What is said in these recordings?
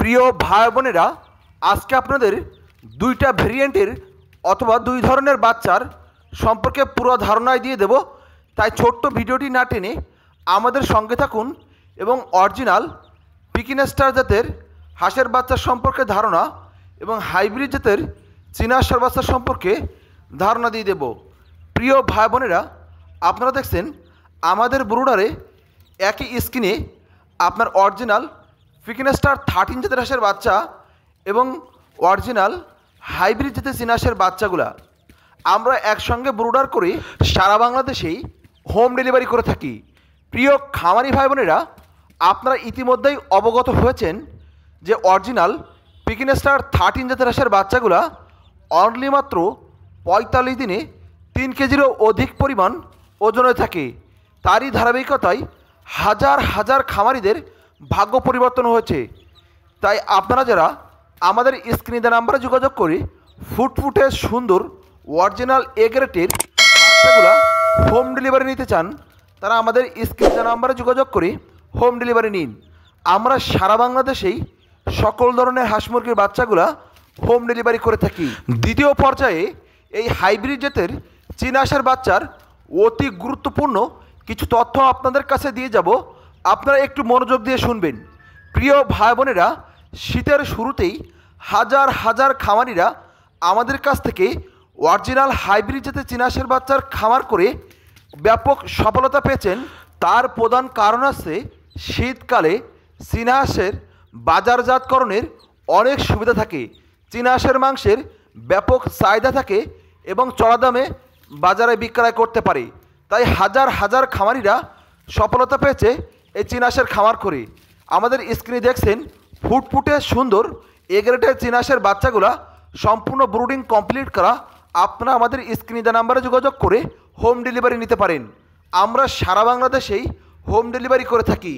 প্রিয় ভাই বোনেরা, আজকে আপনাদের দুইটা ভেরিয়েন্টের অথবা দুই ধরনের বাচ্চার সম্পর্কে পুরো ধারণায় দিয়ে দেব। তাই ছোট্ট ভিডিওটি না টেনে আমাদের সঙ্গে থাকুন এবং অরিজিনাল পিকিং স্টার জাতের হাঁসের বাচ্চার সম্পর্কে ধারণা এবং হাইব্রিড জাতের চীনা হাঁসের বাচ্চার সম্পর্কে ধারণা দিয়ে দেব। প্রিয় ভাই বোনেরা, আপনারা দেখছেন আমাদের ব্রুডারে একই স্ক্রিনে আপনার অরিজিনাল পিকিং স্টার 13 জাতের হাঁসের বাচ্চা এবং অরিজিনাল হাইব্রিড জাতের চীনা হাঁসের বাচ্চাগুলা আমরা একসঙ্গে ব্রুডার করে সারা বাংলাদেশেই হোম ডেলিভারি করে থাকি। প্রিয় খামারি ভাই বোনেরা, আপনারা ইতিমধ্যেই অবগত হয়েছেন যে অরিজিনাল পিকিং স্টার 13 জাতের হাঁসের বাচ্চাগুলা অনলি মাত্র 45 দিনে 3 কেজিরও অধিক পরিমাণ ওজন হয়ে থাকে। তারই ধারাবাহিকতায় হাজার হাজার খামারিদের ভাগ্য পরিবর্তন হয়েছে। তাই আপনারা যারা আমাদের স্ক্রিনে দেওয়া নাম্বারে যোগাযোগ করে ফুটফুটে সুন্দর অরিজিনাল এ গ্রেডের বাচ্চাগুলো হোম ডেলিভারি নিতে চান, তারা আমাদের স্ক্রিনে দেওয়া নাম্বারে যোগাযোগ করে হোম ডেলিভারি নিন। আমরা সারা বাংলাদেশেই সকল ধরনের হাঁস মুরগির বাচ্চাগুলো হোম ডেলিভারি করে থাকি। দ্বিতীয় পর্যায়ে এই হাইব্রিড জাতের চীনা হাঁসের বাচ্চার অতি গুরুত্বপূর্ণ কিছু তথ্য আপনাদের কাছে দিয়ে যাব, আপনারা একটু মনোযোগ দিয়ে শুনবেন। প্রিয় ভাই বোনেরা, শীতের শুরুতেই হাজার হাজার খামারিরা আমাদের কাছ থেকে অরিজিনাল হাইব্রিড জাতের চীনা হাঁসের বাচ্চার খামার করে ব্যাপক সফলতা পেয়েছেন। তার প্রধান কারণ আছে শীতকালে চীনা হাঁসের বাজারজাতকরণের অনেক সুবিধা থাকে। চীনা হাঁসের মাংসের ব্যাপক চাহিদা থাকে এবং চড়া দামে বাজারে বিক্রয় করতে পারে। তাই হাজার হাজার খামারিরা সফলতা পেয়েছে এই চীনা হাঁসের খামার করে। আমাদের স্ক্রিনে দেখছেন ফুটফুটে সুন্দর এ গ্রেডের চীনা হাঁসের বাচ্চাগুলা সম্পূর্ণ ব্রুডিং কমপ্লিট করা। আপনারা আমাদের স্ক্রিনে দেওয়া নাম্বারে যোগাযোগ করে হোম ডেলিভারি নিতে পারেন। আমরা সারা বাংলাদেশেই হোম ডেলিভারি করে থাকি।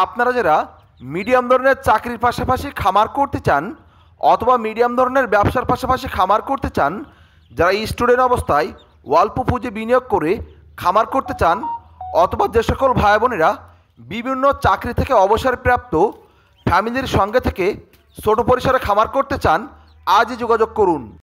আপনারা যারা মিডিয়াম ধরনের চাকরির পাশাপাশি খামার করতে চান অথবা মিডিয়াম ধরনের ব্যবসার পাশাপাশি খামার করতে চান, যারা স্টুডেন্ট অবস্থায় অল্প পুঁজি বিনিয়োগ করে খামার করতে চান, অথবা যে সকল ভাই বোনেরা বিভিন্ন চাকরি থেকে অবসরপ্রাপ্ত ফ্যামিলির সঙ্গে থেকে ছোট পরিসরে খামার করতে চান, আজই যোগাযোগ করুন।